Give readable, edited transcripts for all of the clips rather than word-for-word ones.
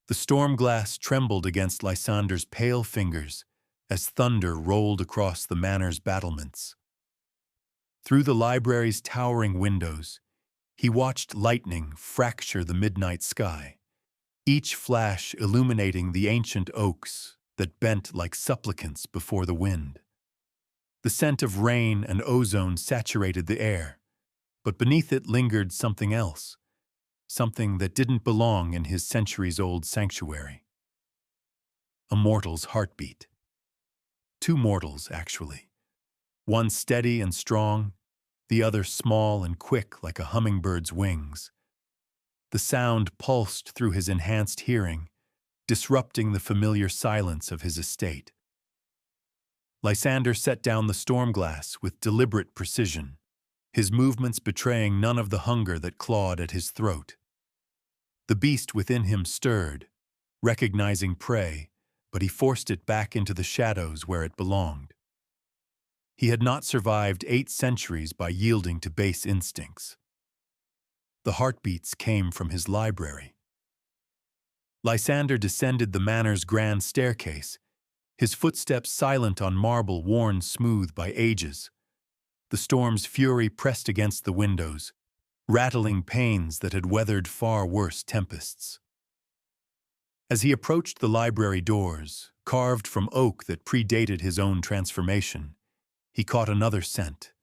The storm glass trembled against Lysander's pale fingers as thunder rolled across the manor's battlements. Through the library's towering windows, he watched lightning fracture the midnight sky, each flash illuminating the ancient oaks that bent like supplicants before the wind. The scent of rain and ozone saturated the air, but beneath it lingered something else, something that didn't belong in his centuries-old sanctuary. A mortal's heartbeat. Two mortals, actually. One steady and strong, the other small and quick like a hummingbird's wings. The sound pulsed through his enhanced hearing, disrupting the familiar silence of his estate. Lysander set down the storm glass with deliberate precision, his movements betraying none of the hunger that clawed at his throat. The beast within him stirred, recognizing prey, but he forced it back into the shadows where it belonged. He had not survived 8 centuries by yielding to base instincts. The heartbeats came from his library. Lysander descended the manor's grand staircase, his footsteps silent on marble worn smooth by ages. The storm's fury pressed against the windows, rattling panes that had weathered far worse tempests. As he approached the library doors, carved from oak that predated his own transformation, he caught another scent,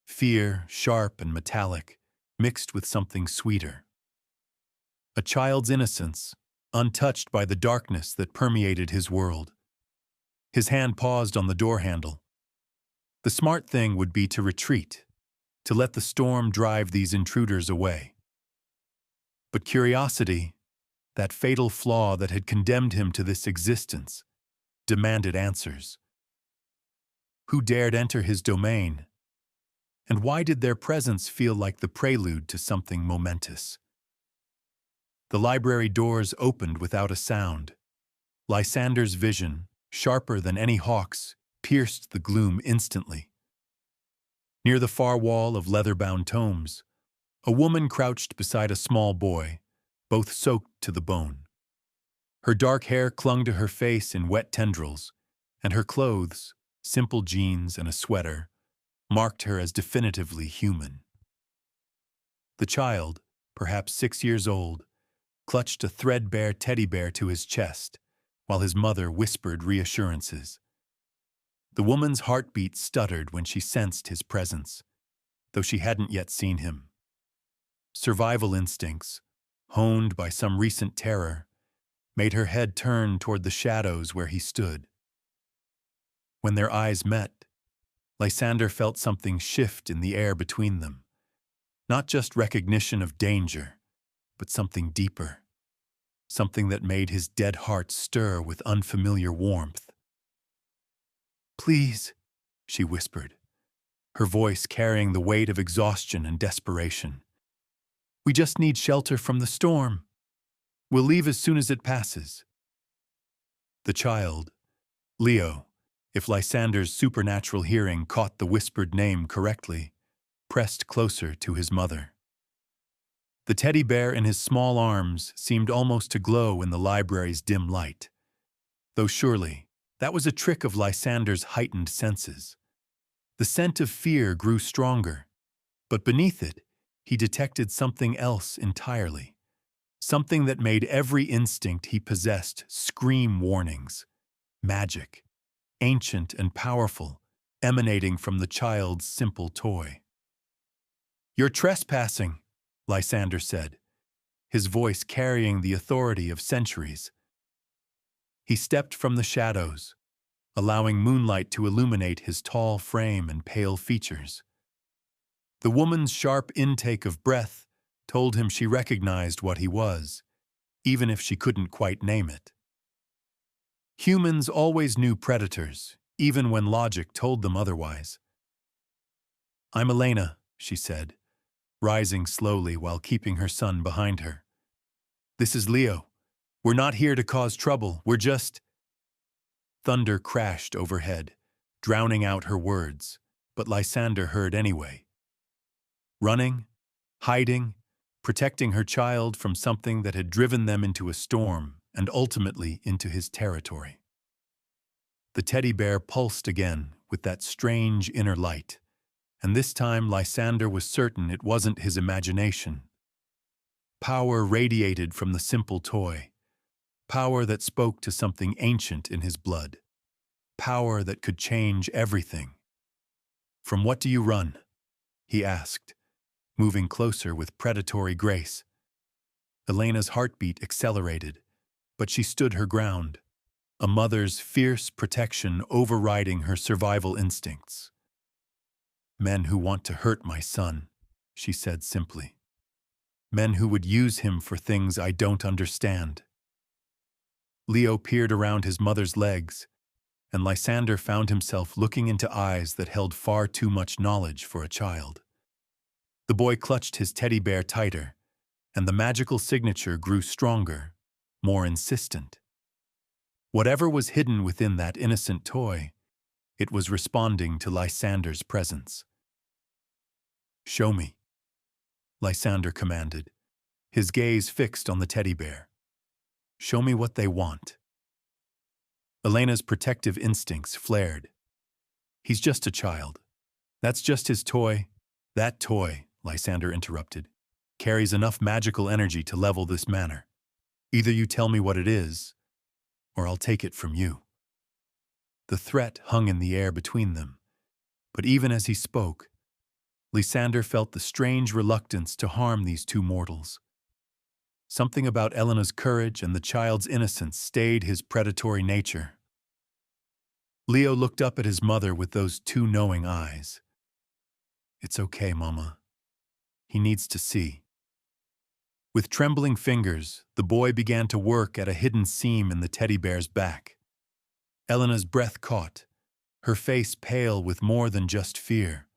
fear, sharp and metallic, mixed with something sweeter. A child's innocence, untouched by the darkness that permeated his world. His hand paused on the door handle. The smart thing would be to retreat, to let the storm drive these intruders away. But curiosity, that fatal flaw that had condemned him to this existence, demanded answers. Who dared enter his domain? And why did their presence feel like the prelude to something momentous? The library doors opened without a sound. Lysander's vision, sharper than any hawk's, pierced the gloom instantly. Near the far wall of leather-bound tomes, a woman crouched beside a small boy, both soaked to the bone. Her dark hair clung to her face in wet tendrils, and her clothes, simple jeans and a sweater, marked her as definitively human. The child, perhaps 6 years old, clutched a threadbare teddy bear to his chest, while his mother whispered reassurances. The woman's heartbeat stuttered when she sensed his presence, though she hadn't yet seen him. Survival instincts, honed by some recent terror, made her head turn toward the shadows where he stood. When their eyes met, Lysander felt something shift in the air between them. Not just recognition of danger, but something deeper. Something that made his dead heart stir with unfamiliar warmth. "Please," she whispered, her voice carrying the weight of exhaustion and desperation. "We just need shelter from the storm. We'll leave as soon as it passes." The child, Leo, if Lysander's supernatural hearing caught the whispered name correctly, pressed closer to his mother. The teddy bear in his small arms seemed almost to glow in the library's dim light, though surely that was a trick of Lysander's heightened senses. The scent of fear grew stronger, but beneath it, he detected something else entirely, something that made every instinct he possessed scream warnings, magic, ancient and powerful, emanating from the child's simple toy. "You're trespassing," Lysander said, his voice carrying the authority of centuries. He stepped from the shadows, allowing moonlight to illuminate his tall frame and pale features. The woman's sharp intake of breath told him she recognized what he was, even if she couldn't quite name it. Humans always knew predators, even when logic told them otherwise. "I'm Elena," she said, rising slowly while keeping her son behind her. "This is Leo. We're not here to cause trouble, we're just—" Thunder crashed overhead, drowning out her words, but Lysander heard anyway. Running, hiding, protecting her child from something that had driven them into a storm and ultimately into his territory. The teddy bear pulsed again with that strange inner light, and this time Lysander was certain it wasn't his imagination. Power radiated from the simple toy, power that spoke to something ancient in his blood, power that could change everything. "From what do you run?" he asked, moving closer with predatory grace. Elena's heartbeat accelerated, but she stood her ground, a mother's fierce protection overriding her survival instincts. "Men who want to hurt my son," she said simply. "Men who would use him for things I don't understand." Leo peered around his mother's legs, and Lysander found himself looking into eyes that held far too much knowledge for a child. The boy clutched his teddy bear tighter, and the magical signature grew stronger, more insistent. Whatever was hidden within that innocent toy, it was responding to Lysander's presence. "Show me," Lysander commanded, his gaze fixed on the teddy bear. "Show me what they want." Elena's protective instincts flared. "He's just a child. That's just his toy." "That toy," Lysander interrupted, "carries enough magical energy to level this manor. Either you tell me what it is, or I'll take it from you." The threat hung in the air between them, but even as he spoke, Lysander felt the strange reluctance to harm these two mortals. Something about Elena's courage and the child's innocence stayed his predatory nature. Leo looked up at his mother with those two knowing eyes. "It's okay, Mama. He needs to see." With trembling fingers, the boy began to work at a hidden seam in the teddy bear's back. Elena's breath caught, her face pale with more than just fear.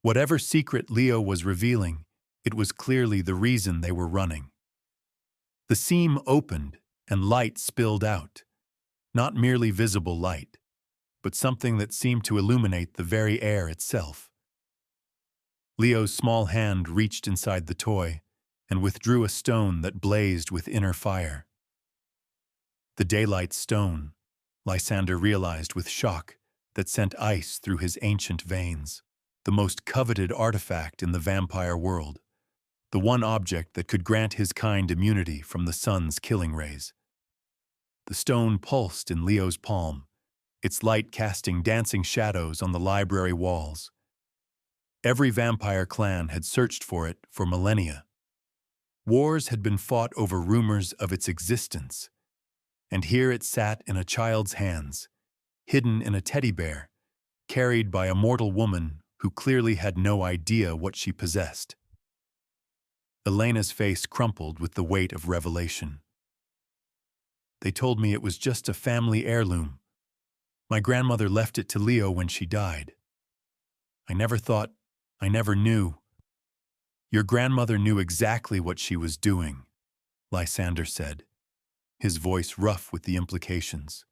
Whatever secret Leo was revealing, it was clearly the reason they were running. The seam opened and light spilled out, not merely visible light, but something that seemed to illuminate the very air itself. Leo's small hand reached inside the toy and withdrew a stone that blazed with inner fire. The daylight stone, Lysander realized with shock, that sent ice through his ancient veins, the most coveted artifact in the vampire world, the one object that could grant his kind immunity from the sun's killing rays. The stone pulsed in Leo's palm, its light casting dancing shadows on the library walls. Every vampire clan had searched for it for millennia. Wars had been fought over rumors of its existence, and here it sat in a child's hands, hidden in a teddy bear, carried by a mortal woman who clearly had no idea what she possessed. Elena's face crumpled with the weight of revelation. "They told me it was just a family heirloom. My grandmother left it to Leo when she died. I never knew." "Your grandmother knew exactly what she was doing," Lysander said, his voice rough with the implications.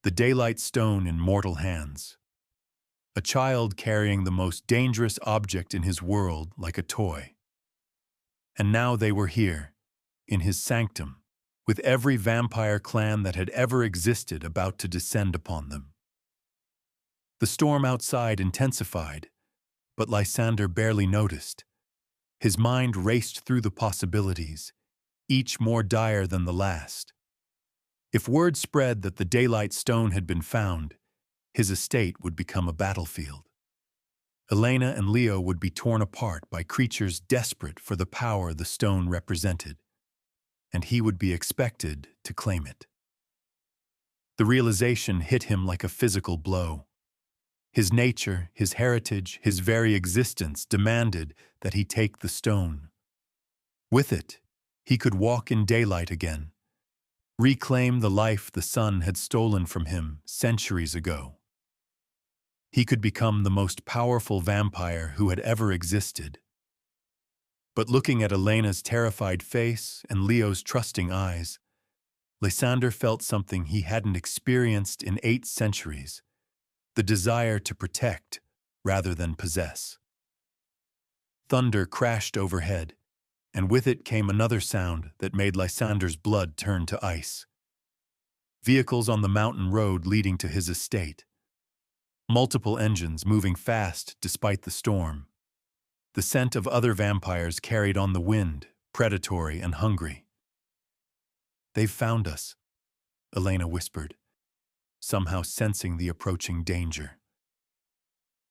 "The daylight stone in mortal hands. A child carrying the most dangerous object in his world like a toy. And now they were here, in his sanctum, with every vampire clan that had ever existed about to descend upon them." The storm outside intensified, but Lysander barely noticed. His mind raced through the possibilities, each more dire than the last. If word spread that the daylight stone had been found, his estate would become a battlefield. Elena and Leo would be torn apart by creatures desperate for the power the stone represented, and he would be expected to claim it. The realization hit him like a physical blow. His nature, his heritage, his very existence demanded that he take the stone. With it, he could walk in daylight again, reclaim the life the sun had stolen from him centuries ago. He could become the most powerful vampire who had ever existed. But looking at Elena's terrified face and Leo's trusting eyes, Lysander felt something he hadn't experienced in 8 centuries. The desire to protect rather than possess. Thunder crashed overhead, and with it came another sound that made Lysander's blood turn to ice. Vehicles on the mountain road leading to his estate. Multiple engines moving fast despite the storm. The scent of other vampires carried on the wind, predatory and hungry. "They've found us," Elena whispered, somehow sensing the approaching danger.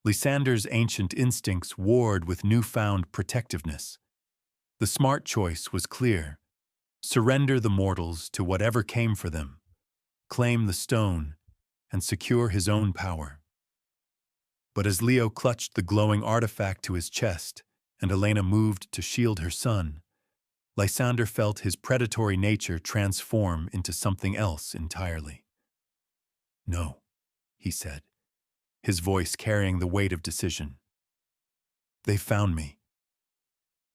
Lysander's ancient instincts warred with newfound protectiveness. The smart choice was clear: surrender the mortals to whatever came for them, claim the stone, and secure his own power. But as Leo clutched the glowing artifact to his chest and Elena moved to shield her son, Lysander felt his predatory nature transform into something else entirely. "No," he said, his voice carrying the weight of decision. "They found me."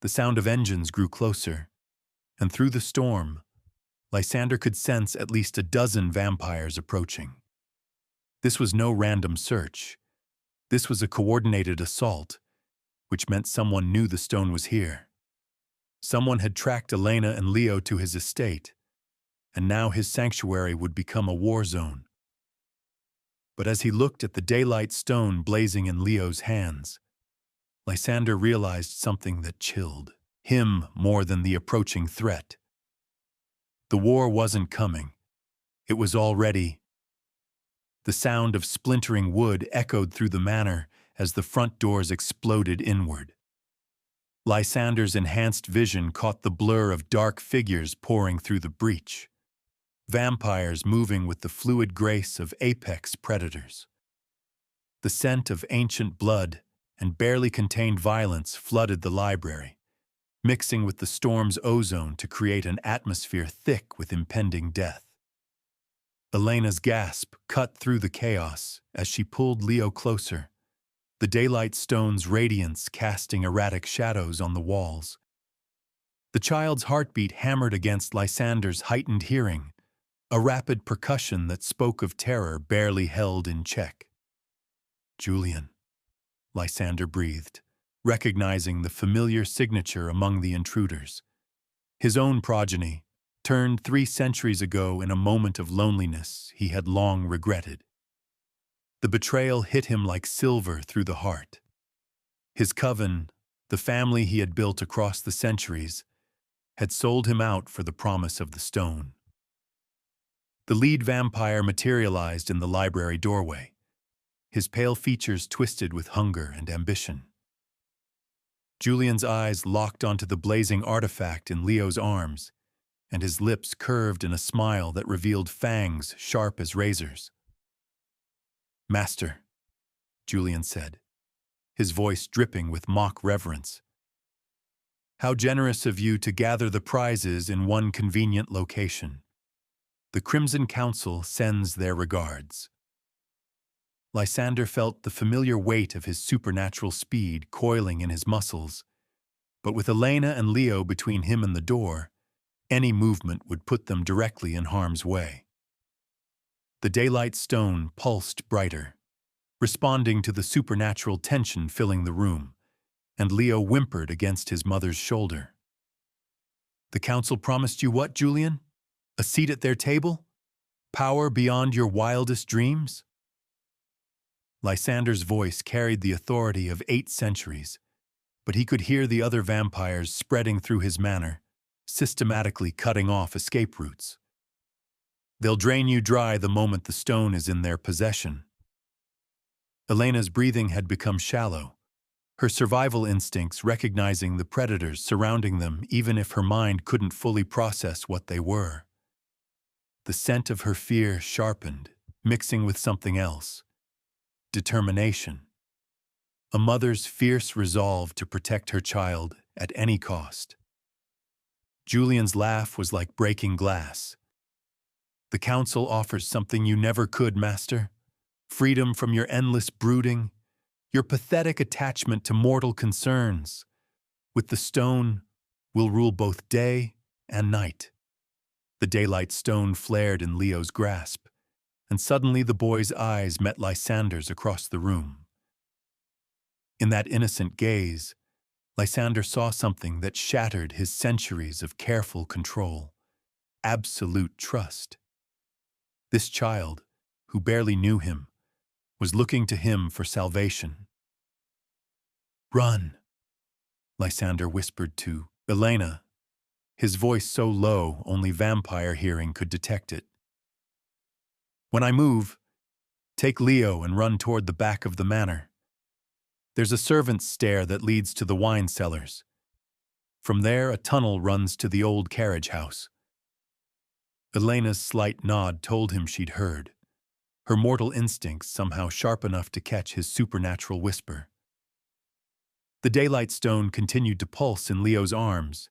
The sound of engines grew closer, and through the storm, Lysander could sense at least a dozen vampires approaching. This was no random search. This was a coordinated assault, which meant someone knew the stone was here. Someone had tracked Elena and Leo to his estate, and now his sanctuary would become a war zone. But as he looked at the daylight stone blazing in Leo's hands, Lysander realized something that chilled him more than the approaching threat. The war wasn't coming. It was already. The sound of splintering wood echoed through the manor as the front doors exploded inward. Lysander's enhanced vision caught the blur of dark figures pouring through the breach. Vampires moving with the fluid grace of apex predators. The scent of ancient blood and barely contained violence flooded the library, mixing with the storm's ozone to create an atmosphere thick with impending death. Elena's gasp cut through the chaos as she pulled Leo closer, the daylight stone's radiance casting erratic shadows on the walls. The child's heartbeat hammered against Lysander's heightened hearing, a rapid percussion that spoke of terror barely held in check. "Julian," Lysander breathed, recognizing the familiar signature among the intruders. His own progeny, turned 3 centuries ago in a moment of loneliness he had long regretted. The betrayal hit him like silver through the heart. His coven, the family he had built across the centuries, had sold him out for the promise of the stone. The lead vampire materialized in the library doorway, his pale features twisted with hunger and ambition. Julian's eyes locked onto the blazing artifact in Leo's arms, and his lips curved in a smile that revealed fangs sharp as razors. "Master," Julian said, his voice dripping with mock reverence. "How generous of you to gather the prizes in one convenient location. The Crimson Council sends their regards." Lysander felt the familiar weight of his supernatural speed coiling in his muscles, but with Elena and Leo between him and the door, any movement would put them directly in harm's way. The daylight stone pulsed brighter, responding to the supernatural tension filling the room, and Leo whimpered against his mother's shoulder. "The council promised you what, Julian? A seat at their table? Power beyond your wildest dreams?" Lysander's voice carried the authority of 8 centuries, but he could hear the other vampires spreading through his manor, systematically cutting off escape routes. "They'll drain you dry the moment the stone is in their possession." Elena's breathing had become shallow, her survival instincts recognizing the predators surrounding them even if her mind couldn't fully process what they were. The scent of her fear sharpened, mixing with something else: determination. A mother's fierce resolve to protect her child at any cost. Julian's laugh was like breaking glass. "The council offers something you never could, Master. Freedom from your endless brooding, your pathetic attachment to mortal concerns. With the stone, we'll rule both day and night." The daylight stone flared in Leo's grasp, and suddenly the boy's eyes met Lysander's across the room. In that innocent gaze, Lysander saw something that shattered his centuries of careful control, absolute trust. This child, who barely knew him, was looking to him for salvation. "Run," Lysander whispered to Elena, his voice so low only vampire hearing could detect it. "When I move, take Leo and run toward the back of the manor. There's a servant's stair that leads to the wine cellars. From there, a tunnel runs to the old carriage house." Elena's slight nod told him she'd heard, her mortal instincts somehow sharp enough to catch his supernatural whisper. The daylight stone continued to pulse in Leo's arms,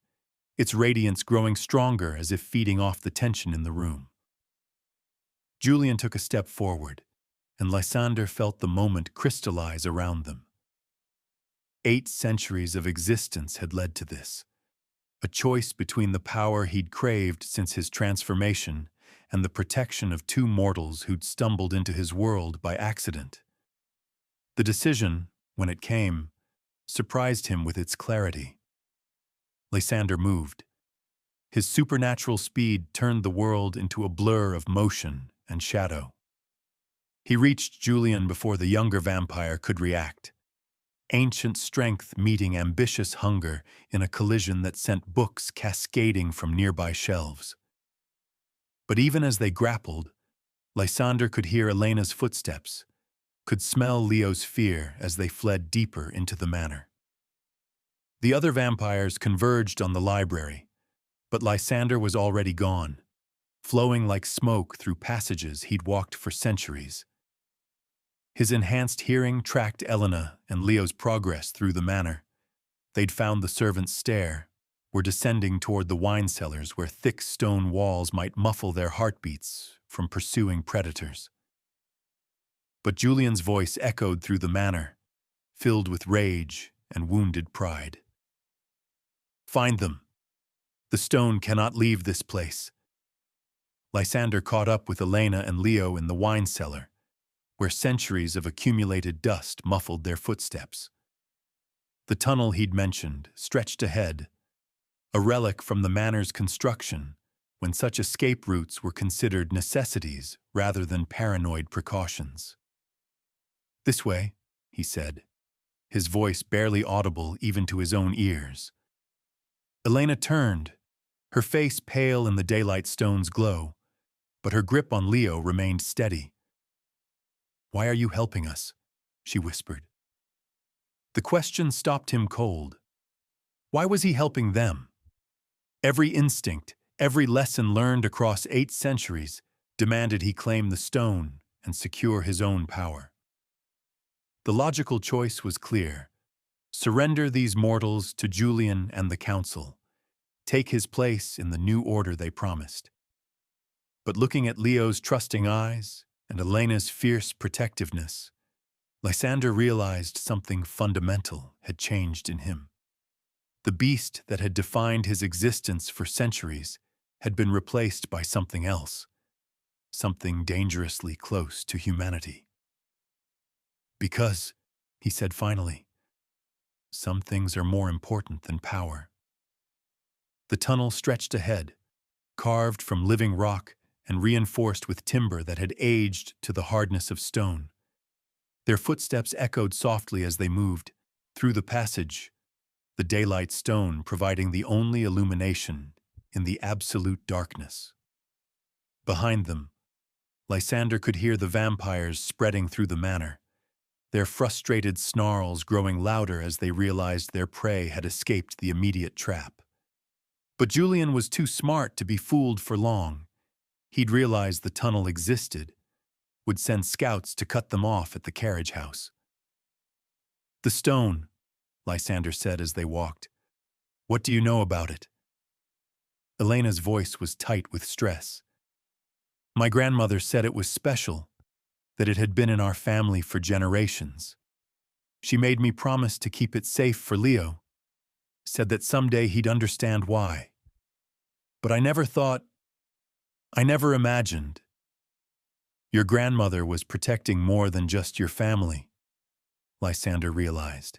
its radiance growing stronger as if feeding off the tension in the room. Julian took a step forward, and Lysander felt the moment crystallize around them. 8 centuries of existence had led to this, a choice between the power he'd craved since his transformation and the protection of 2 mortals who'd stumbled into his world by accident. The decision, when it came, surprised him with its clarity. Lysander moved. His supernatural speed turned the world into a blur of motion and shadow. He reached Julian before the younger vampire could react, ancient strength meeting ambitious hunger in a collision that sent books cascading from nearby shelves. But even as they grappled, Lysander could hear Elena's footsteps, could smell Leo's fear as they fled deeper into the manor. The other vampires converged on the library, but Lysander was already gone, flowing like smoke through passages he'd walked for centuries. His enhanced hearing tracked Elena and Leo's progress through the manor. They'd found the servant's stair, were descending toward the wine cellars where thick stone walls might muffle their heartbeats from pursuing predators. But Julian's voice echoed through the manor, filled with rage and wounded pride. "Find them. The stone cannot leave this place." Lysander caught up with Elena and Leo in the wine cellar, where centuries of accumulated dust muffled their footsteps. The tunnel he'd mentioned stretched ahead, a relic from the manor's construction when such escape routes were considered necessities rather than paranoid precautions. "This way," he said, his voice barely audible even to his own ears. Elena turned, her face pale in the daylight stone's glow, but her grip on Leo remained steady. "Why are you helping us?" she whispered. The question stopped him cold. Why was he helping them? Every instinct, every lesson learned across 8 centuries, demanded he claim the stone and secure his own power. The logical choice was clear. Surrender these mortals to Julian and the council. Take his place in the new order they promised. But looking at Leo's trusting eyes and Elena's fierce protectiveness, Lysander realized something fundamental had changed in him. The beast that had defined his existence for centuries had been replaced by something else, something dangerously close to humanity. "Because," he said finally, "some things are more important than power." The tunnel stretched ahead, carved from living rock and reinforced with timber that had aged to the hardness of stone. Their footsteps echoed softly as they moved through the passage, the daylight stone providing the only illumination in the absolute darkness. Behind them, Lysander could hear the vampires spreading through the manor, their frustrated snarls growing louder as they realized their prey had escaped the immediate trap. But Julian was too smart to be fooled for long. He'd realized the tunnel existed, would send scouts to cut them off at the carriage house. "The stone," Lysander said as they walked. "What do you know about it?" Elena's voice was tight with stress. "My grandmother said it was special, that it had been in our family for generations. She made me promise to keep it safe for Leo, said that someday he'd understand why. But I never imagined. Your grandmother was protecting more than just your family," Lysander realized.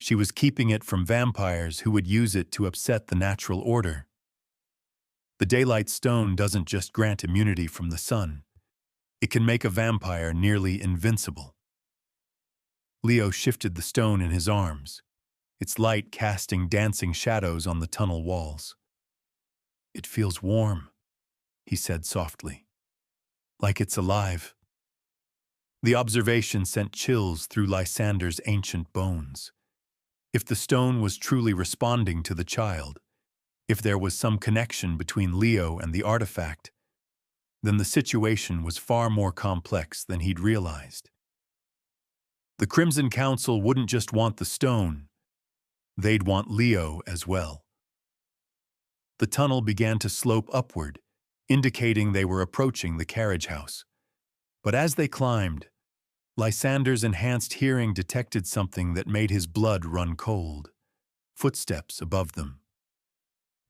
She was keeping it from vampires who would use it to upset the natural order. The daylight stone doesn't just grant immunity from the sun. It can make a vampire nearly invincible. Leo shifted the stone in his arms, its light casting dancing shadows on the tunnel walls. "It feels warm," he said softly. "Like it's alive." The observation sent chills through Lysander's ancient bones. If the stone was truly responding to the child, if there was some connection between Leo and the artifact, then the situation was far more complex than he'd realized. The Crimson Council wouldn't just want the stone, they'd want Leo as well. The tunnel began to slope upward, indicating they were approaching the carriage house. But as they climbed, Lysander's enhanced hearing detected something that made his blood run cold. Footsteps above them.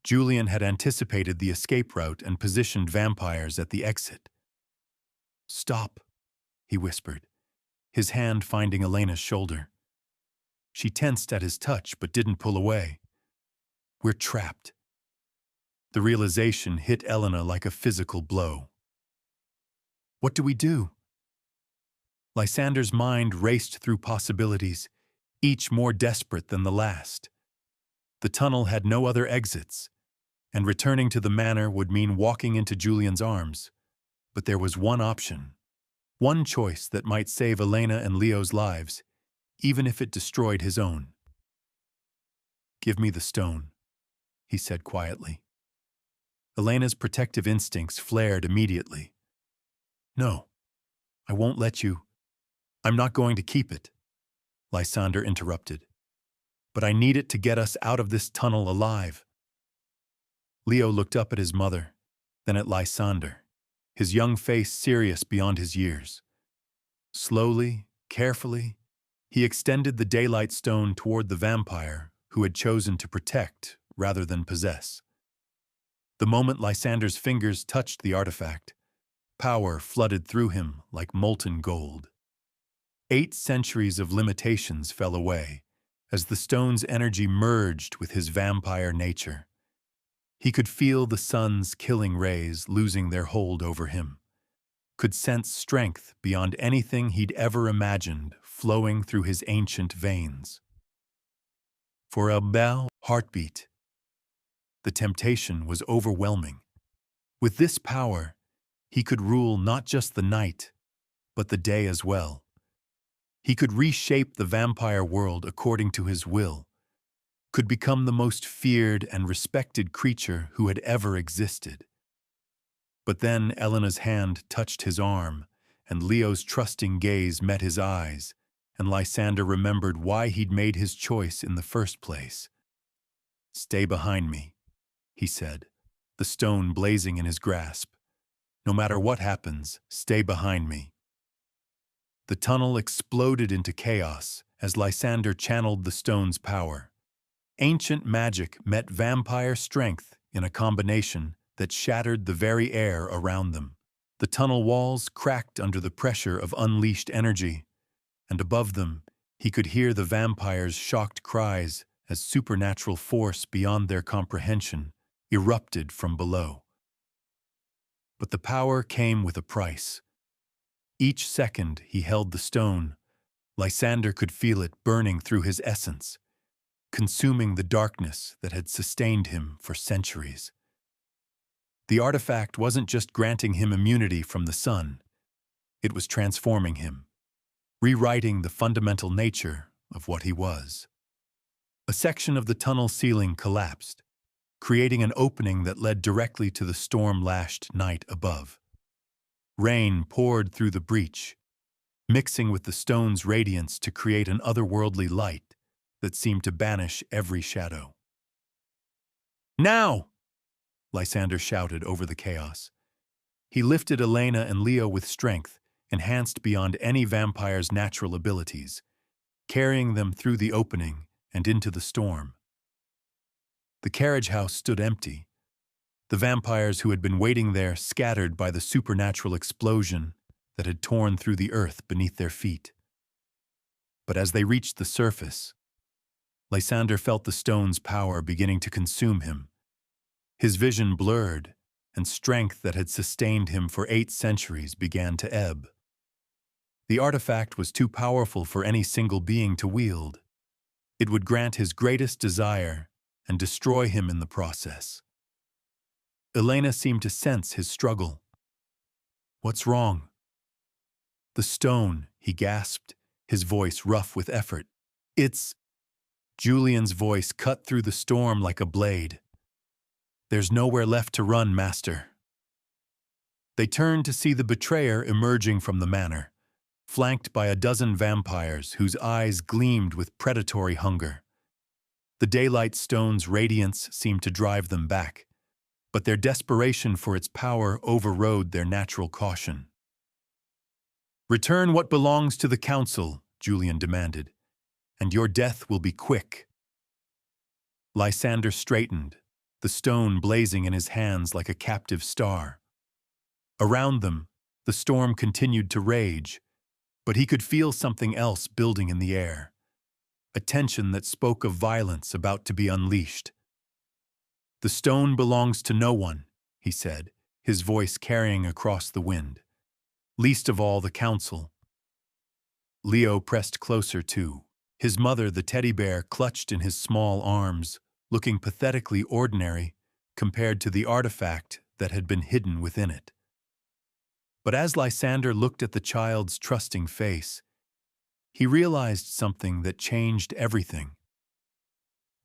Julian had anticipated the escape route and positioned vampires at the exit. "Stop," he whispered, his hand finding Elena's shoulder. She tensed at his touch but didn't pull away. "We're trapped." The realization hit Elena like a physical blow. "What do we do?" Lysander's mind raced through possibilities, each more desperate than the last. The tunnel had no other exits, and returning to the manor would mean walking into Julian's arms. But there was one option, one choice that might save Elena and Leo's lives, even if it destroyed his own. "Give me the stone," he said quietly. Elena's protective instincts flared immediately. "No, I won't let you. I'm not going to keep it," Lysander interrupted. "But I need it to get us out of this tunnel alive." Leo looked up at his mother, then at Lysander, his young face serious beyond his years. Slowly, carefully, he extended the daylight stone toward the vampire who had chosen to protect rather than possess. The moment Lysander's fingers touched the artifact, power flooded through him like molten gold. 8 centuries of limitations fell away as the stone's energy merged with his vampire nature. He could feel the sun's killing rays losing their hold over him, could sense strength beyond anything he'd ever imagined flowing through his ancient veins. For a bell heartbeat, the temptation was overwhelming. With this power, he could rule not just the night, but the day as well. He could reshape the vampire world according to his will, could become the most feared and respected creature who had ever existed. But then Elena's hand touched his arm, and Leo's trusting gaze met his eyes, and Lysander remembered why he'd made his choice in the first place. "Stay behind me," he said, the stone blazing in his grasp. "No matter what happens, stay behind me." The tunnel exploded into chaos as Lysander channeled the stone's power. Ancient magic met vampire strength in a combination that shattered the very air around them. The tunnel walls cracked under the pressure of unleashed energy, and above them, he could hear the vampires' shocked cries as supernatural force beyond their comprehension erupted from below. But the power came with a price. Each second he held the stone, Lysander could feel it burning through his essence, consuming the darkness that had sustained him for centuries. The artifact wasn't just granting him immunity from the sun, it was transforming him, rewriting the fundamental nature of what he was. A section of the tunnel ceiling collapsed, creating an opening that led directly to the storm-lashed night above. Rain poured through the breach, mixing with the stone's radiance to create an otherworldly light that seemed to banish every shadow. "Now!" Lysander shouted over the chaos. He lifted Elena and Leo with strength, enhanced beyond any vampire's natural abilities, carrying them through the opening and into the storm. The carriage house stood empty, the vampires who had been waiting there scattered by the supernatural explosion that had torn through the earth beneath their feet. But as they reached the surface, Lysander felt the stone's power beginning to consume him. His vision blurred, and strength that had sustained him for 8 centuries began to ebb. The artifact was too powerful for any single being to wield. It would grant his greatest desire and destroy him in the process. Elena seemed to sense his struggle. "What's wrong?" "The stone," he gasped, his voice rough with effort. "It's—" Julian's voice cut through the storm like a blade. "There's nowhere left to run, Master." They turned to see the betrayer emerging from the manor, flanked by a dozen vampires whose eyes gleamed with predatory hunger. The daylight stone's radiance seemed to drive them back, but their desperation for its power overrode their natural caution. "Return what belongs to the council," Julian demanded, "and your death will be quick." Lysander straightened, the stone blazing in his hands like a captive star. Around them, the storm continued to rage, but he could feel something else building in the air, a tension that spoke of violence about to be unleashed. "The stone belongs to no one," he said, his voice carrying across the wind. "Least of all the council." Leo pressed closer too, his mother, the teddy bear, clutched in his small arms, looking pathetically ordinary compared to the artifact that had been hidden within it. But as Lysander looked at the child's trusting face, he realized something that changed everything.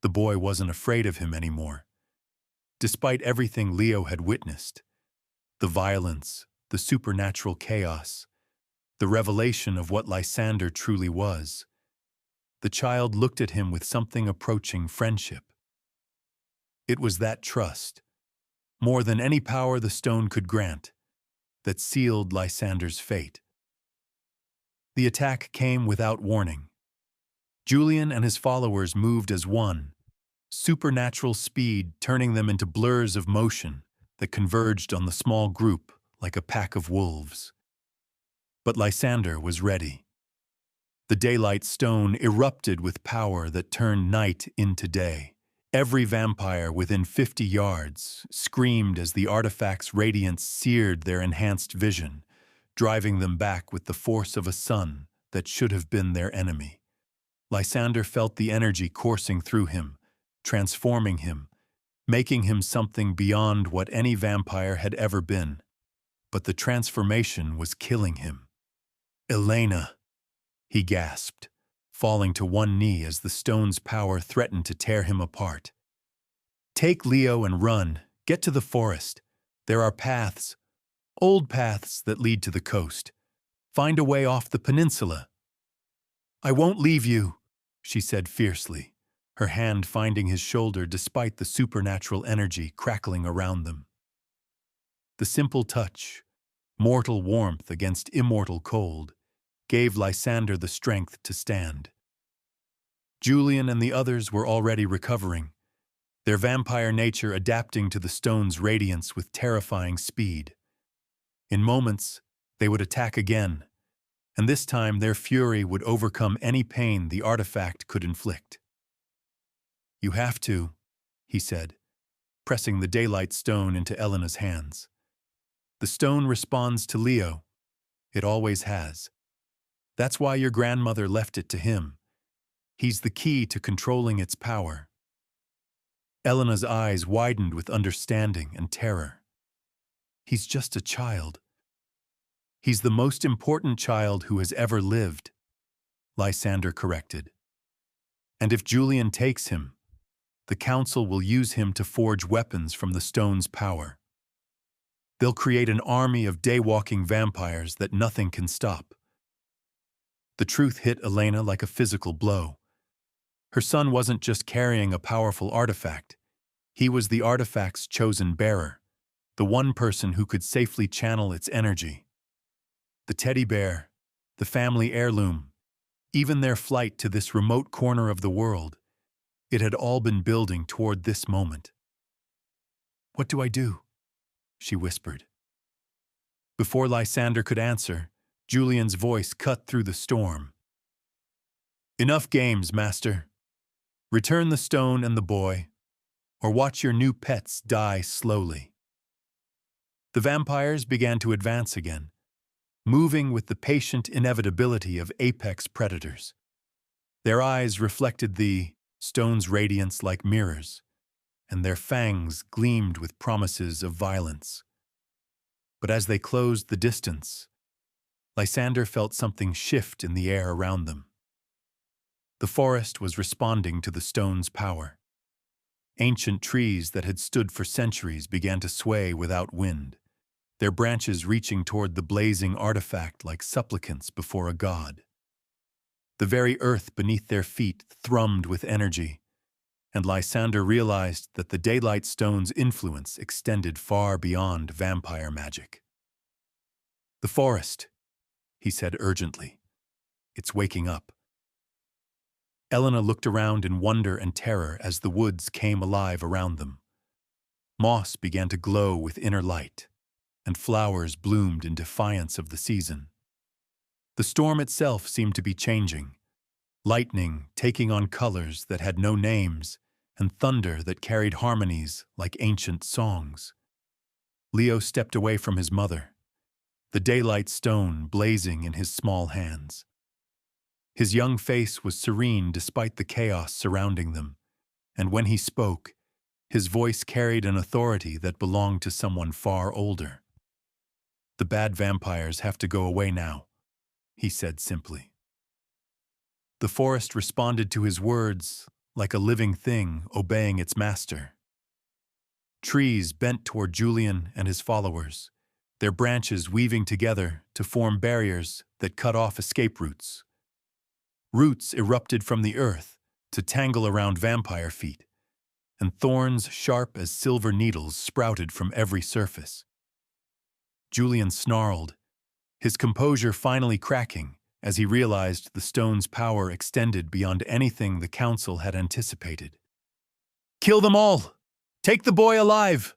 The boy wasn't afraid of him anymore. Despite everything Leo had witnessed, the violence, the supernatural chaos, the revelation of what Lysander truly was, the child looked at him with something approaching friendship. It was that trust, more than any power the stone could grant, that sealed Lysander's fate. The attack came without warning. Julian and his followers moved as one, supernatural speed turning them into blurs of motion that converged on the small group like a pack of wolves. But Lysander was ready. The daylight stone erupted with power that turned night into day. Every vampire within 50 yards screamed as the artifact's radiance seared their enhanced vision, driving them back with the force of a sun that should have been their enemy. Lysander felt the energy coursing through him, transforming him, making him something beyond what any vampire had ever been. But the transformation was killing him. "Elena," he gasped, falling to one knee as the stone's power threatened to tear him apart. "Take Leo and run. Get to the forest. There are paths, old paths that lead to the coast. Find a way off the peninsula." "I won't leave you," she said fiercely, her hand finding his shoulder despite the supernatural energy crackling around them. The simple touch, mortal warmth against immortal cold, gave Lysander the strength to stand. Julian and the others were already recovering, their vampire nature adapting to the stone's radiance with terrifying speed. In moments, they would attack again, and this time their fury would overcome any pain the artifact could inflict. "You have to," he said, pressing the daylight stone into Elena's hands. "The stone responds to Leo. It always has. That's why your grandmother left it to him. He's the key to controlling its power." Elena's eyes widened with understanding and terror. "He's just a child." "He's the most important child who has ever lived," Lysander corrected. "And if Julian takes him, the council will use him to forge weapons from the stone's power. They'll create an army of day-walking vampires that nothing can stop." The truth hit Elena like a physical blow. Her son wasn't just carrying a powerful artifact. He was the artifact's chosen bearer, the one person who could safely channel its energy. The teddy bear, the family heirloom, even their flight to this remote corner of the world, it had all been building toward this moment. "What do I do?" she whispered. Before Lysander could answer, Julian's voice cut through the storm. "Enough games, Master. Return the stone and the boy, or watch your new pets die slowly. The vampires began to advance again, moving with the patient inevitability of apex predators. Their eyes reflected the stone's radiance like mirrors, and their fangs gleamed with promises of violence. But as they closed the distance, Lysander felt something shift in the air around them. The forest was responding to the stone's power. Ancient trees that had stood for centuries began to sway without wind, their branches reaching toward the blazing artifact like supplicants before a god. The very earth beneath their feet thrummed with energy, and Lysander realized that the daylight stone's influence extended far beyond vampire magic. "The forest," he said urgently. "It's waking up." Elena looked around in wonder and terror as the woods came alive around them. Moss began to glow with inner light, and flowers bloomed in defiance of the season. The storm itself seemed to be changing, lightning taking on colors that had no names, and thunder that carried harmonies like ancient songs. Leo stepped away from his mother, the daylight stone blazing in his small hands. His young face was serene despite the chaos surrounding them, and when he spoke, his voice carried an authority that belonged to someone far older. "The bad vampires have to go away now," he said simply. The forest responded to his words like a living thing obeying its master. Trees bent toward Julian and his followers, their branches weaving together to form barriers that cut off escape routes. Roots erupted from the earth to tangle around vampire feet, and thorns sharp as silver needles sprouted from every surface. Julian snarled, his composure finally cracking as he realized the stone's power extended beyond anything the council had anticipated. "Kill them all! Take the boy alive!"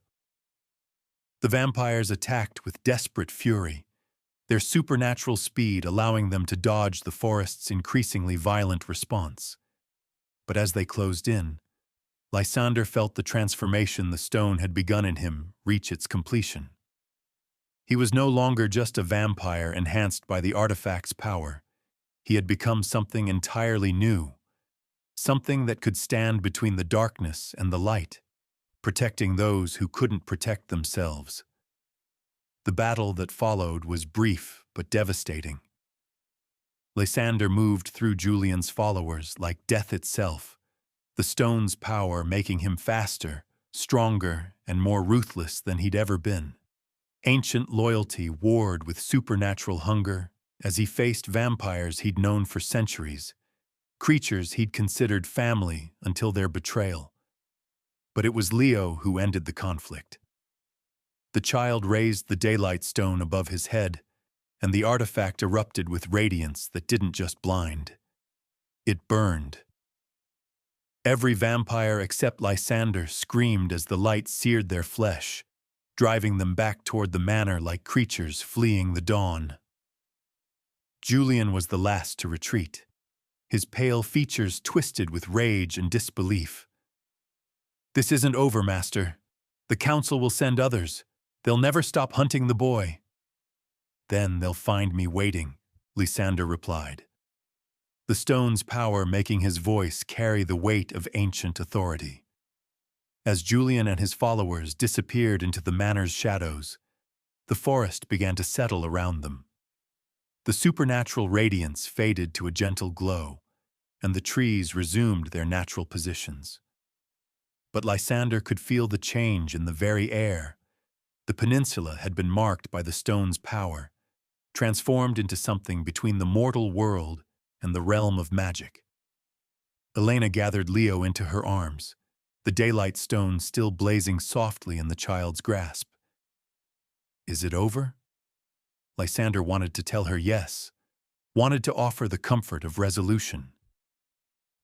The vampires attacked with desperate fury, their supernatural speed allowing them to dodge the forest's increasingly violent response. But as they closed in, Lysander felt the transformation the stone had begun in him reach its completion. He was no longer just a vampire enhanced by the artifact's power. He had become something entirely new, something that could stand between the darkness and the light, protecting those who couldn't protect themselves. The battle that followed was brief but devastating. Lysander moved through Julian's followers like death itself, the stone's power making him faster, stronger, and more ruthless than he'd ever been. Ancient loyalty warred with supernatural hunger as he faced vampires he'd known for centuries, creatures he'd considered family until their betrayal. But it was Leo who ended the conflict. The child raised the daylight stone above his head, and the artifact erupted with radiance that didn't just blind. It burned. Every vampire except Lysander screamed as the light seared their flesh, driving them back toward the manor like creatures fleeing the dawn. Julian was the last to retreat, his pale features twisted with rage and disbelief. "This isn't over, Master. The council will send others. They'll never stop hunting the boy." "Then they'll find me waiting," Lysander replied, the stone's power making his voice carry the weight of ancient authority. As Julian and his followers disappeared into the manor's shadows, the forest began to settle around them. The supernatural radiance faded to a gentle glow, and the trees resumed their natural positions. But Lysander could feel the change in the very air. The peninsula had been marked by the stone's power, transformed into something between the mortal world and the realm of magic. Elena gathered Leo into her arms, the daylight stone still blazing softly in the child's grasp. "Is it over?" Lysander wanted to tell her yes, wanted to offer the comfort of resolution.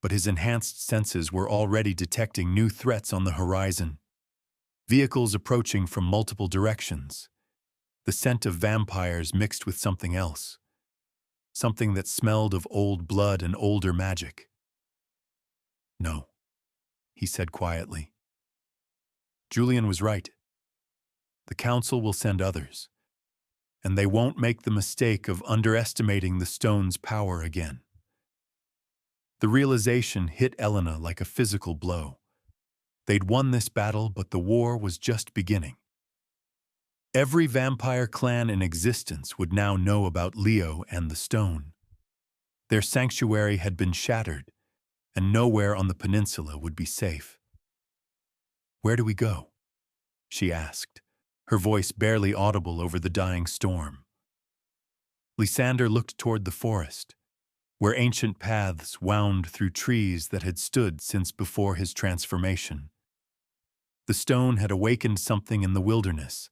But his enhanced senses were already detecting new threats on the horizon. Vehicles approaching from multiple directions. The scent of vampires mixed with something else. Something that smelled of old blood and older magic. "No," he said quietly. Julian was right. The council will send others, and they won't make the mistake of underestimating the stone's power again. The realization hit Elena like a physical blow. They'd won this battle, but the war was just beginning. Every vampire clan in existence would now know about Leo and the stone. Their sanctuary had been shattered, and nowhere on the peninsula would be safe. "Where do we go?" she asked, her voice barely audible over the dying storm. Lysander looked toward the forest, where ancient paths wound through trees that had stood since before his transformation. The stone had awakened something in the wilderness,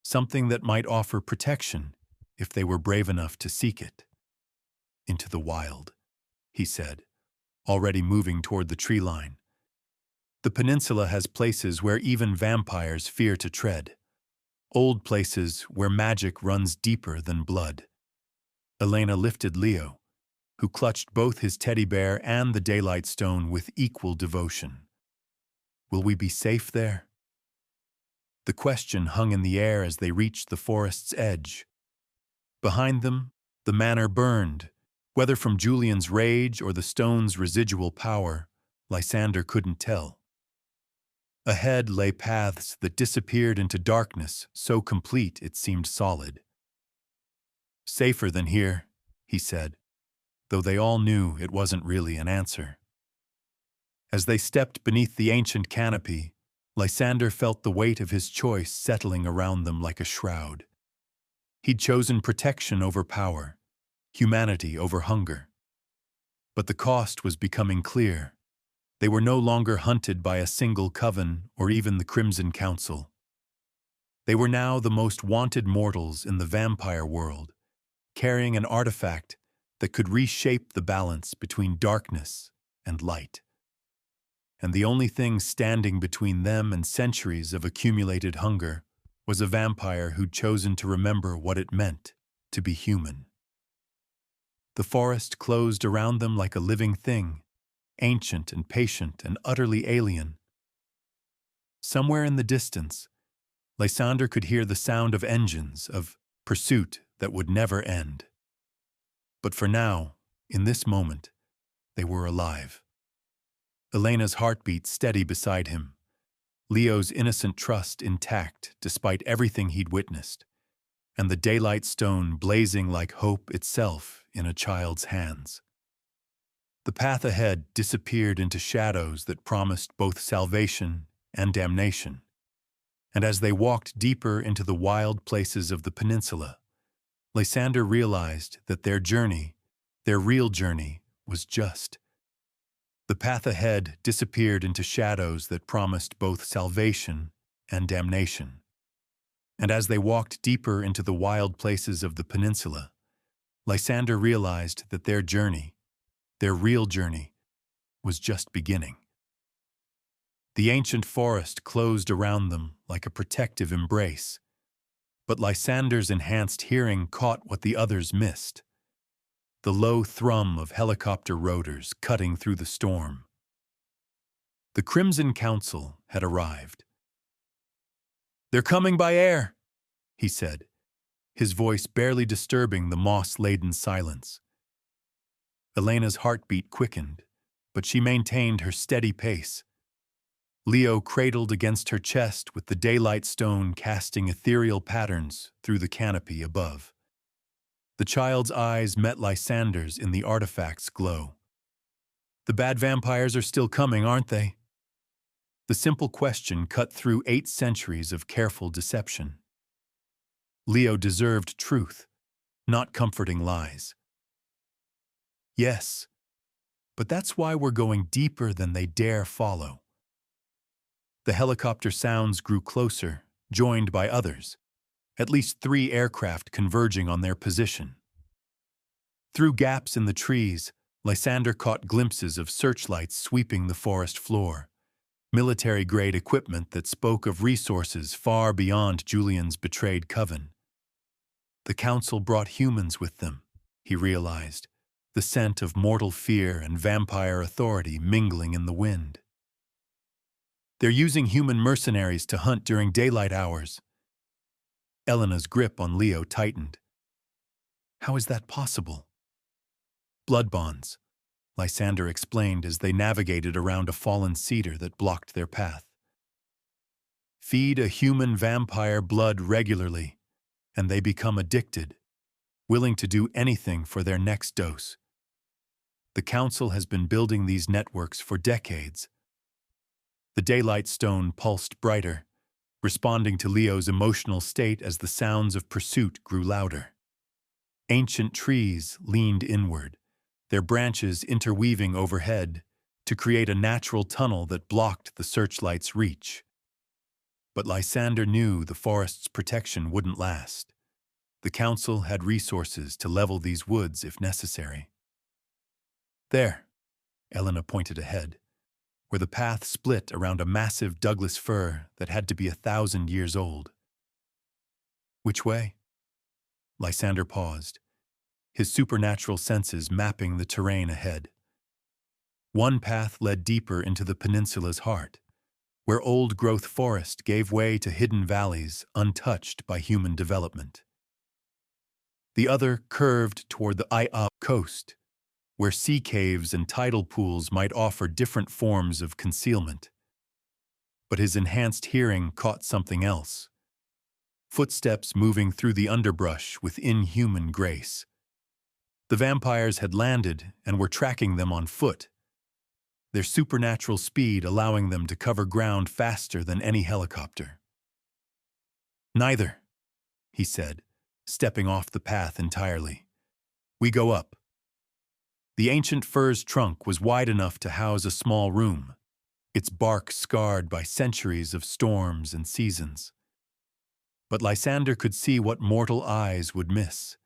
something that might offer protection if they were brave enough to seek it. "Into the wild," he said, already moving toward the tree line. "The peninsula has places where even vampires fear to tread. Old places where magic runs deeper than blood." Elena lifted Leo, who clutched both his teddy bear and the daylight stone with equal devotion. "Will we be safe there?" The question hung in the air as they reached the forest's edge. Behind them, the manor burned. Whether from Julian's rage or the stone's residual power, Lysander couldn't tell. Ahead lay paths that disappeared into darkness, so complete it seemed solid. "Safer than here," he said, though they all knew it wasn't really an answer. As they stepped beneath the ancient canopy, Lysander felt the weight of his choice settling around them like a shroud. He'd chosen protection over power, humanity over hunger. But the cost was becoming clear. They were no longer hunted by a single coven or even the Crimson Council. They were now the most wanted mortals in the vampire world, carrying an artifact that could reshape the balance between darkness and light. And the only thing standing between them and centuries of accumulated hunger was a vampire who'd chosen to remember what it meant to be human. The forest closed around them like a living thing, ancient and patient and utterly alien. Somewhere in the distance, Lysander could hear the sound of engines, of pursuit that would never end. But for now, in this moment, they were alive. Elena's heartbeat steady beside him, Leo's innocent trust intact despite everything he'd witnessed, and the daylight stone blazing like hope itself in a child's hands. The path ahead disappeared into shadows that promised both salvation and damnation, and as they walked deeper into the wild places of the peninsula, Lysander realized that their journey, their real journey, was just. The path ahead disappeared into shadows that promised both salvation and damnation. And as they walked deeper into the wild places of the peninsula, Lysander realized that their journey, their real journey, was just beginning. The ancient forest closed around them like a protective embrace, but Lysander's enhanced hearing caught what the others missed: the low thrum of helicopter rotors cutting through the storm. The Crimson Council had arrived. "They're coming by air," he said, his voice barely disturbing the moss-laden silence. Elena's heartbeat quickened, but she maintained her steady pace. Leo cradled against her chest with the daylight stone casting ethereal patterns through the canopy above. The child's eyes met Lysander's in the artifact's glow. "The bad vampires are still coming, aren't they?" The simple question cut through 8 centuries of careful deception. Leo deserved truth, not comforting lies. "Yes, but that's why we're going deeper than they dare follow." The helicopter sounds grew closer, joined by others, at least 3 aircraft converging on their position. Through gaps in the trees, Lysander caught glimpses of searchlights sweeping the forest floor, military-grade equipment that spoke of resources far beyond Julian's betrayed coven. The council brought humans with them, he realized, the scent of mortal fear and vampire authority mingling in the wind. They're using human mercenaries to hunt during daylight hours. Elena's grip on Leo tightened. How is that possible? Blood bonds, Lysander explained as they navigated around a fallen cedar that blocked their path. Feed a human vampire blood regularly, and they become addicted, willing to do anything for their next dose. The Council has been building these networks for decades. The daylight stone pulsed brighter, responding to Leo's emotional state as the sounds of pursuit grew louder. Ancient trees leaned inward, their branches interweaving overhead to create a natural tunnel that blocked the searchlight's reach. But Lysander knew the forest's protection wouldn't last. The Council had resources to level these woods if necessary. There, Elena pointed ahead, where the path split around a massive Douglas fir that had to be 1,000 years old. Which way? Lysander paused, his supernatural senses mapping the terrain ahead. One path led deeper into the peninsula's heart, where old-growth forest gave way to hidden valleys untouched by human development. The other curved toward the Ia coast, where sea caves and tidal pools might offer different forms of concealment. But his enhanced hearing caught something else. Footsteps moving through the underbrush with inhuman grace. The vampires had landed and were tracking them on foot, their supernatural speed allowing them to cover ground faster than any helicopter. Neither, he said, stepping off the path entirely. We go up. The ancient fir's trunk was wide enough to house a small room, its bark scarred by centuries of storms and seasons. But Lysander could see what mortal eyes would miss.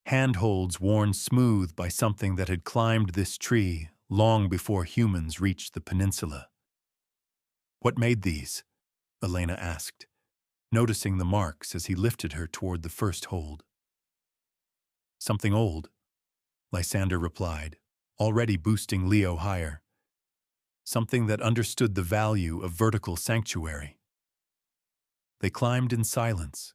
Handholds worn smooth by something that had climbed this tree long before humans reached the peninsula. What made these? Elena asked, noticing the marks as he lifted her toward the first hold. Something old, Lysander replied, already boosting Leo higher. Something that understood the value of vertical sanctuary. They climbed in silence,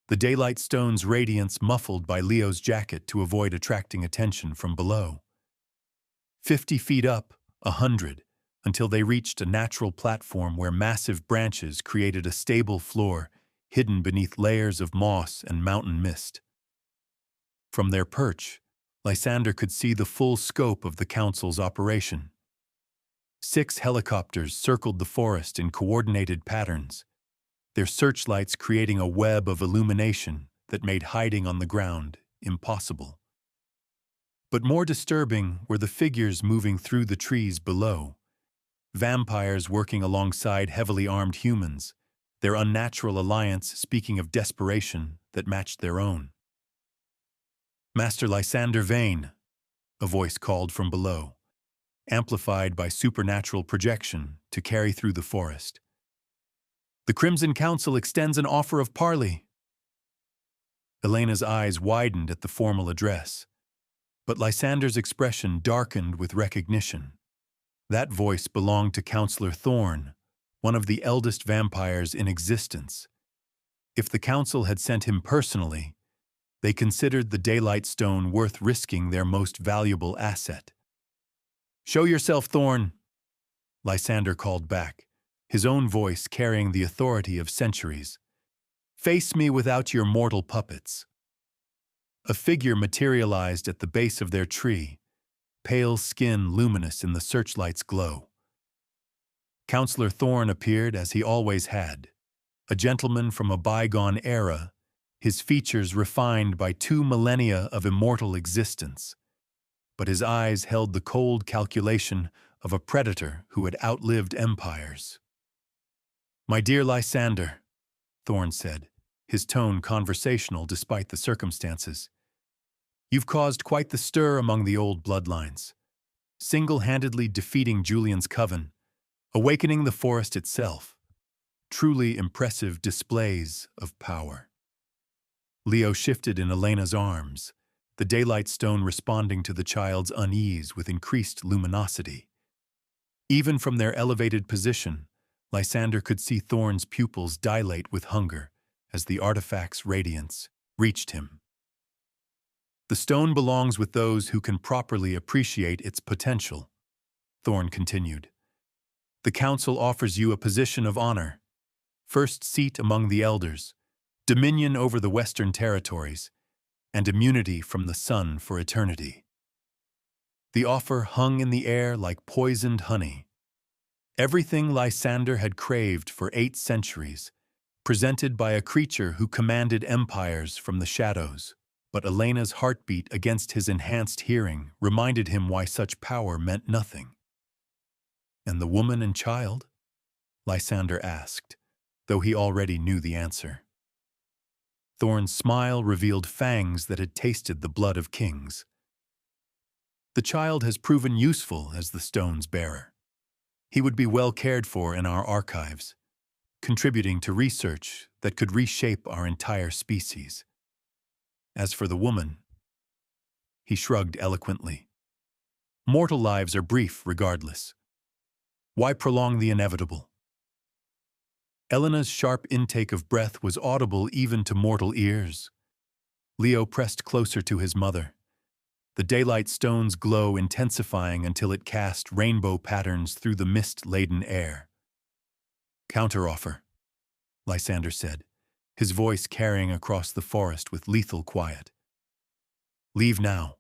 the daylight stone's radiance muffled by Leo's jacket to avoid attracting attention from below. 50 feet up, 100, until they reached a natural platform where massive branches created a stable floor hidden beneath layers of moss and mountain mist. From their perch, Lysander could see the full scope of the Council's operation. 6 helicopters circled the forest in coordinated patterns, their searchlights creating a web of illumination that made hiding on the ground impossible. But more disturbing were the figures moving through the trees below, vampires working alongside heavily armed humans, their unnatural alliance speaking of desperation that matched their own. Master Lysander Vane, a voice called from below, amplified by supernatural projection to carry through the forest. The Crimson Council extends an offer of parley. Elena's eyes widened at the formal address, but Lysander's expression darkened with recognition. That voice belonged to Counselor Thorn, one of the eldest vampires in existence. If the Council had sent him personally, they considered the Daylight Stone worth risking their most valuable asset. "Show yourself, Thorn," Lysander called back, his own voice carrying the authority of centuries. "Face me without your mortal puppets." A figure materialized at the base of their tree, pale skin luminous in the searchlight's glow. Counselor Thorn appeared as he always had, a gentleman from a bygone era, his features refined by 2 millennia of immortal existence. But his eyes held the cold calculation of a predator who had outlived empires. "My dear Lysander," Thorn said, his tone conversational despite the circumstances. "You've caused quite the stir among the old bloodlines, single-handedly defeating Julian's coven, awakening the forest itself. Truly impressive displays of power." Leo shifted in Elena's arms, the daylight stone responding to the child's unease with increased luminosity. Even from their elevated position, Lysander could see Thorn's pupils dilate with hunger as the artifact's radiance reached him. The stone belongs with those who can properly appreciate its potential, Thorn continued. The council offers you a position of honor, first seat among the elders, dominion over the western territories, and immunity from the sun for eternity. The offer hung in the air like poisoned honey. Everything Lysander had craved for 8 centuries, presented by a creature who commanded empires from the shadows. But Elena's heartbeat against his enhanced hearing reminded him why such power meant nothing. And the woman and child? Lysander asked, though he already knew the answer. Thorn's smile revealed fangs that had tasted the blood of kings. The child has proven useful as the stone's bearer. He would be well cared for in our archives, contributing to research that could reshape our entire species. As for the woman, he shrugged eloquently. Mortal lives are brief regardless. Why prolong the inevitable? Elena's sharp intake of breath was audible even to mortal ears. Leo pressed closer to his mother, the daylight stone's glow intensifying until it cast rainbow patterns through the mist-laden air. Counteroffer, Lysander said, his voice carrying across the forest with lethal quiet. Leave now,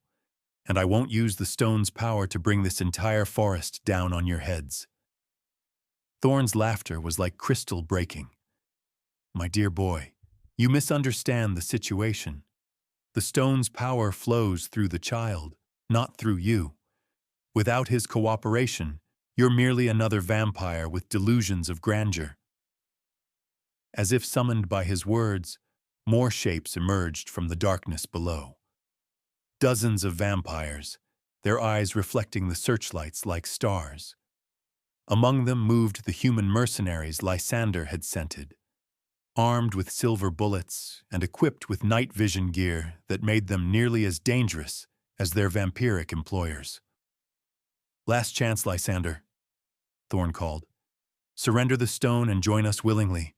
and I won't use the stone's power to bring this entire forest down on your heads. Thorn's laughter was like crystal breaking. My dear boy, you misunderstand the situation. The stone's power flows through the child, not through you. Without his cooperation, you're merely another vampire with delusions of grandeur. As if summoned by his words, more shapes emerged from the darkness below. Dozens of vampires, their eyes reflecting the searchlights like stars. Among them moved the human mercenaries Lysander had scented, armed with silver bullets and equipped with night vision gear that made them nearly as dangerous as their vampiric employers. Last chance, Lysander, Thorn called. Surrender the stone and join us willingly,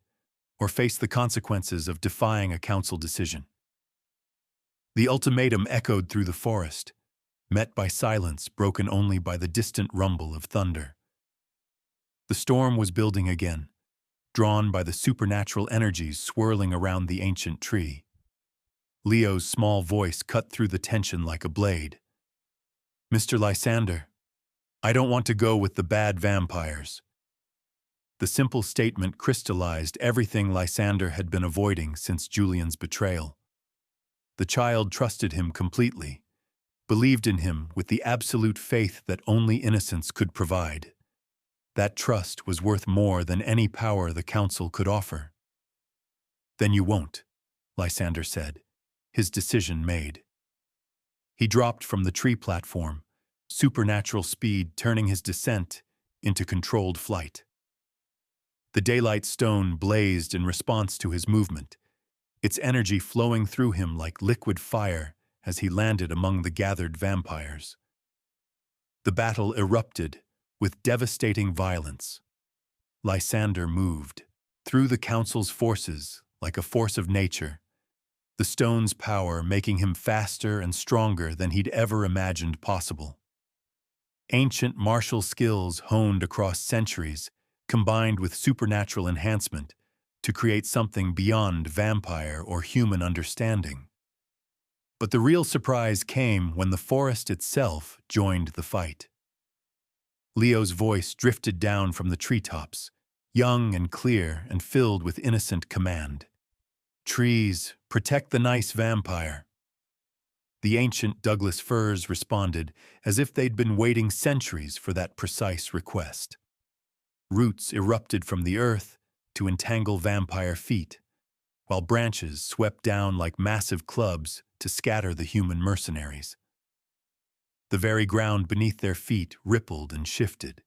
or face the consequences of defying a council decision. The ultimatum echoed through the forest, met by silence broken only by the distant rumble of thunder. The storm was building again, drawn by the supernatural energies swirling around the ancient tree. Leo's small voice cut through the tension like a blade. Mr. Lysander, I don't want to go with the bad vampires. The simple statement crystallized everything Lysander had been avoiding since Julian's betrayal. The child trusted him completely, believed in him with the absolute faith that only innocence could provide. That trust was worth more than any power the council could offer. Then you won't, Lysander said, his decision made. He dropped from the tree platform, supernatural speed turning his descent into controlled flight. The daylight stone blazed in response to his movement, its energy flowing through him like liquid fire as he landed among the gathered vampires. The battle erupted with devastating violence. Lysander moved through the council's forces like a force of nature, the stone's power making him faster and stronger than he'd ever imagined possible. Ancient martial skills honed across centuries combined with supernatural enhancement to create something beyond vampire or human understanding. But the real surprise came when the forest itself joined the fight. Leo's voice drifted down from the treetops, young and clear and filled with innocent command. Trees, protect the nice vampire. The ancient Douglas firs responded as if they'd been waiting centuries for that precise request. Roots erupted from the earth to entangle vampire feet, while branches swept down like massive clubs to scatter the human mercenaries. The very ground beneath their feet rippled and shifted,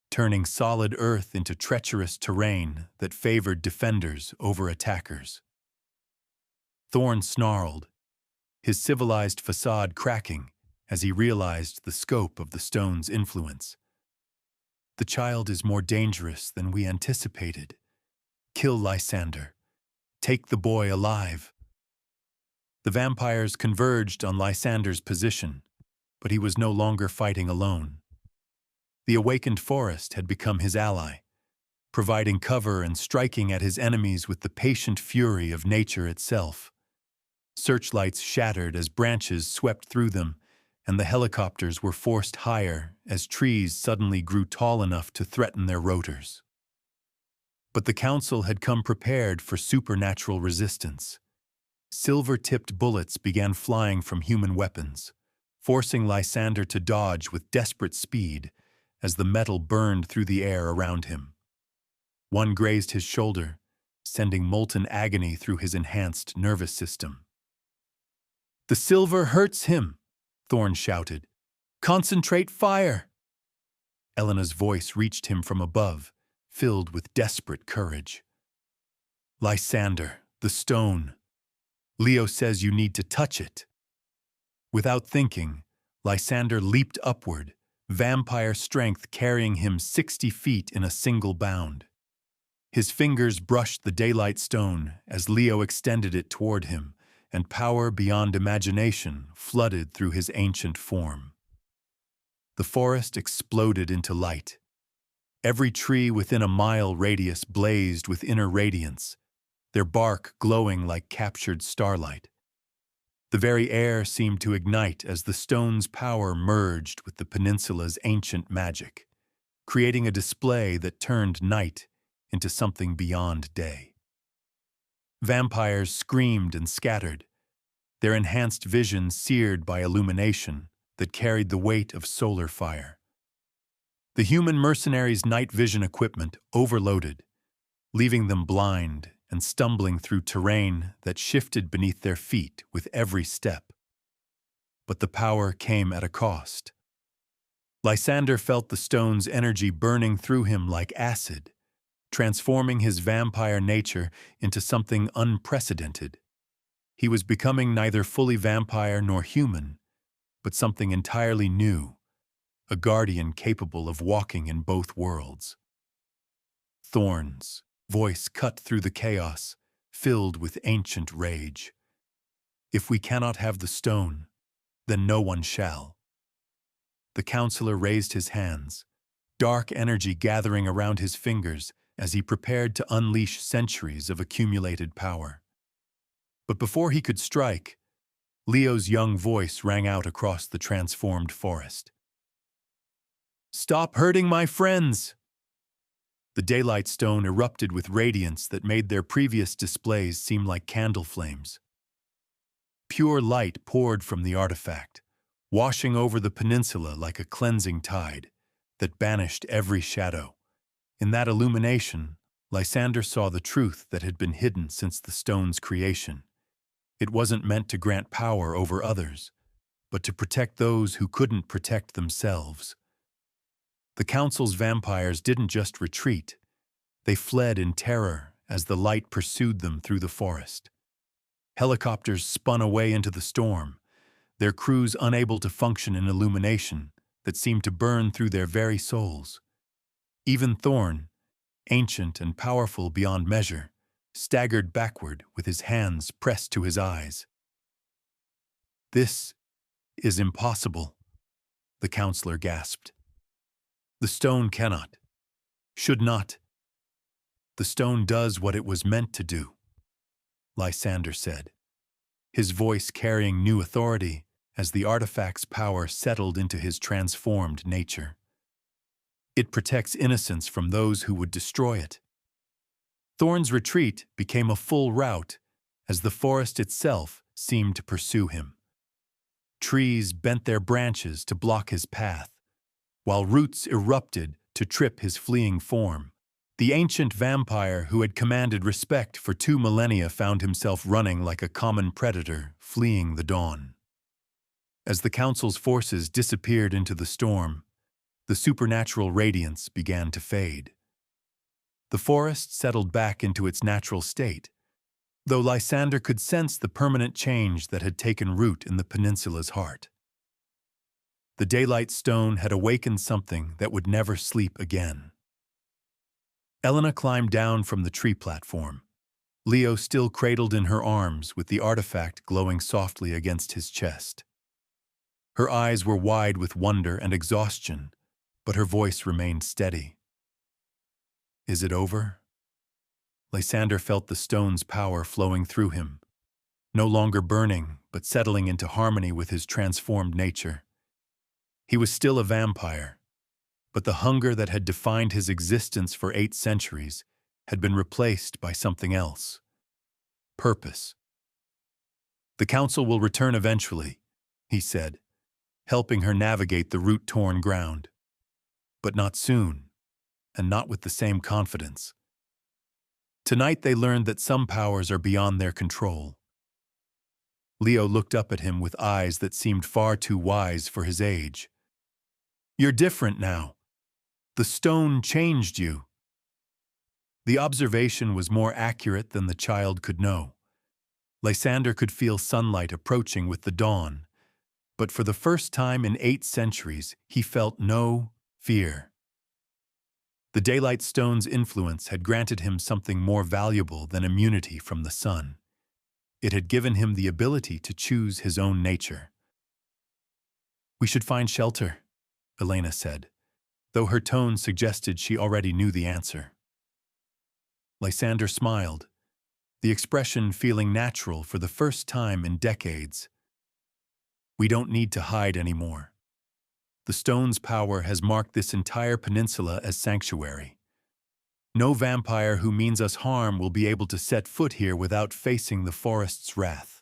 turning solid earth into treacherous terrain that favored defenders over attackers. Thorn snarled, his civilized facade cracking as he realized the scope of the stone's influence. The child is more dangerous than we anticipated. Kill Lysander. Take the boy alive. The vampires converged on Lysander's position, but he was no longer fighting alone. The awakened forest had become his ally, providing cover and striking at his enemies with the patient fury of nature itself. Searchlights shattered as branches swept through them, and the helicopters were forced higher as trees suddenly grew tall enough to threaten their rotors. But the council had come prepared for supernatural resistance. Silver-tipped bullets began flying from human weapons, forcing Lysander to dodge with desperate speed as the metal burned through the air around him. One grazed his shoulder, sending molten agony through his enhanced nervous system. "The silver hurts him," Thorn shouted. "Concentrate fire!" Elena's voice reached him from above, filled with desperate courage. "Lysander, the stone. Leo says you need to touch it." Without thinking, Lysander leaped upward, vampire strength carrying him 60 feet in a single bound. His fingers brushed the daylight stone as Leo extended it toward him, and power beyond imagination flooded through his ancient form. The forest exploded into light. Every tree within a mile radius blazed with inner radiance, their bark glowing like captured starlight. The very air seemed to ignite as the stone's power merged with the peninsula's ancient magic, creating a display that turned night into something beyond day. Vampires screamed and scattered, their enhanced vision seared by illumination that carried the weight of solar fire. The human mercenaries' night vision equipment overloaded, leaving them blind and stumbling through terrain that shifted beneath their feet with every step. But the power came at a cost. Lysander felt the stone's energy burning through him like acid, transforming his vampire nature into something unprecedented. He was becoming neither fully vampire nor human, but something entirely new, a guardian capable of walking in both worlds. Thorn's voice cut through the chaos, filled with ancient rage. "If we cannot have the stone, then no one shall." The counselor raised his hands, dark energy gathering around his fingers as he prepared to unleash centuries of accumulated power. But before he could strike, Leo's young voice rang out across the transformed forest. "Stop hurting my friends!" The daylight stone erupted with radiance that made their previous displays seem like candle flames. Pure light poured from the artifact, washing over the peninsula like a cleansing tide that banished every shadow. In that illumination, Lysander saw the truth that had been hidden since the stone's creation. It wasn't meant to grant power over others, but to protect those who couldn't protect themselves. The council's vampires didn't just retreat, they fled in terror as the light pursued them through the forest. Helicopters spun away into the storm, their crews unable to function in illumination that seemed to burn through their very souls. Even Thorn, ancient and powerful beyond measure, staggered backward with his hands pressed to his eyes. "This is impossible," the counselor gasped. "The stone cannot, should not." "The stone does what it was meant to do," Lysander said, his voice carrying new authority as the artifact's power settled into his transformed nature. "It protects innocence from those who would destroy it." Thorn's retreat became a full rout as the forest itself seemed to pursue him. Trees bent their branches to block his path, while roots erupted to trip his fleeing form. The ancient vampire who had commanded respect for 2 millennia found himself running like a common predator, fleeing the dawn. As the council's forces disappeared into the storm, the supernatural radiance began to fade. The forest settled back into its natural state, though Lysander could sense the permanent change that had taken root in the peninsula's heart. The daylight stone had awakened something that would never sleep again. Elena climbed down from the tree platform, Leo still cradled in her arms with the artifact glowing softly against his chest. Her eyes were wide with wonder and exhaustion, but her voice remained steady. "Is it over?" Lysander felt the stone's power flowing through him, no longer burning, but settling into harmony with his transformed nature. He was still a vampire, but the hunger that had defined his existence for 8 centuries had been replaced by something else. Purpose. "The council will return eventually," he said, helping her navigate the root-torn ground. But not soon, and not with the same confidence. Tonight they learned that some powers are beyond their control. Leo looked up at him with eyes that seemed far too wise for his age. "You're different now. The stone changed you." The observation was more accurate than the child could know. Lysander could feel sunlight approaching with the dawn, but for the first time in 8 centuries, he felt no fear. The daylight stone's influence had granted him something more valuable than immunity from the sun. It had given him the ability to choose his own nature. "We should find shelter," Elena said, though her tone suggested she already knew the answer. Lysander smiled, the expression feeling natural for the first time in decades. "We don't need to hide anymore. The stone's power has marked this entire peninsula as sanctuary. No vampire who means us harm will be able to set foot here without facing the forest's wrath."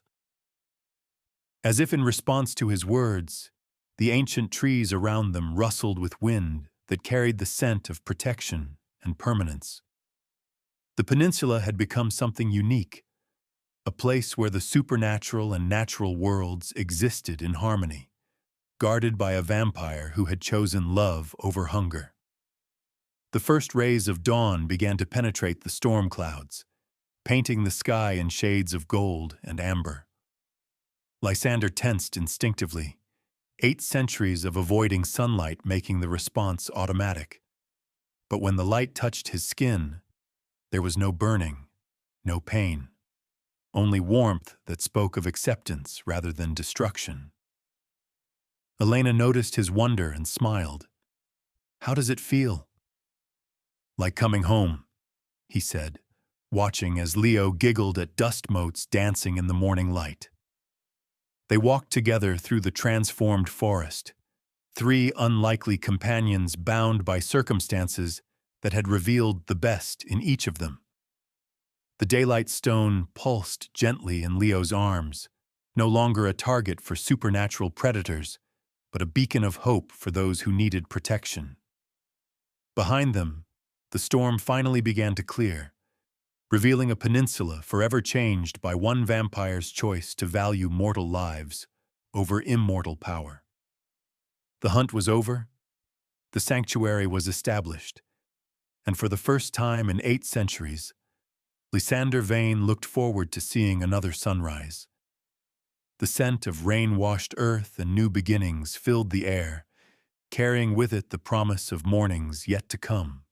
As if in response to his words, the ancient trees around them rustled with wind that carried the scent of protection and permanence. The peninsula had become something unique, a place where the supernatural and natural worlds existed in harmony, guarded by a vampire who had chosen love over hunger. The first rays of dawn began to penetrate the storm clouds, painting the sky in shades of gold and amber. Lysander tensed instinctively, 8 centuries of avoiding sunlight making the response automatic. But when the light touched his skin, there was no burning, no pain, only warmth that spoke of acceptance rather than destruction. Elena noticed his wonder and smiled. "How does it feel?" "Like coming home," he said, watching as Leo giggled at dust motes dancing in the morning light. They walked together through the transformed forest, 3 unlikely companions bound by circumstances that had revealed the best in each of them. The daylight stone pulsed gently in Leo's arms, no longer a target for supernatural predators, but a beacon of hope for those who needed protection. Behind them, the storm finally began to clear, revealing a peninsula forever changed by one vampire's choice to value mortal lives over immortal power. The hunt was over, the sanctuary was established, and for the first time in 8 centuries, Lysander Vane looked forward to seeing another sunrise. The scent of rain-washed earth and new beginnings filled the air, carrying with it the promise of mornings yet to come.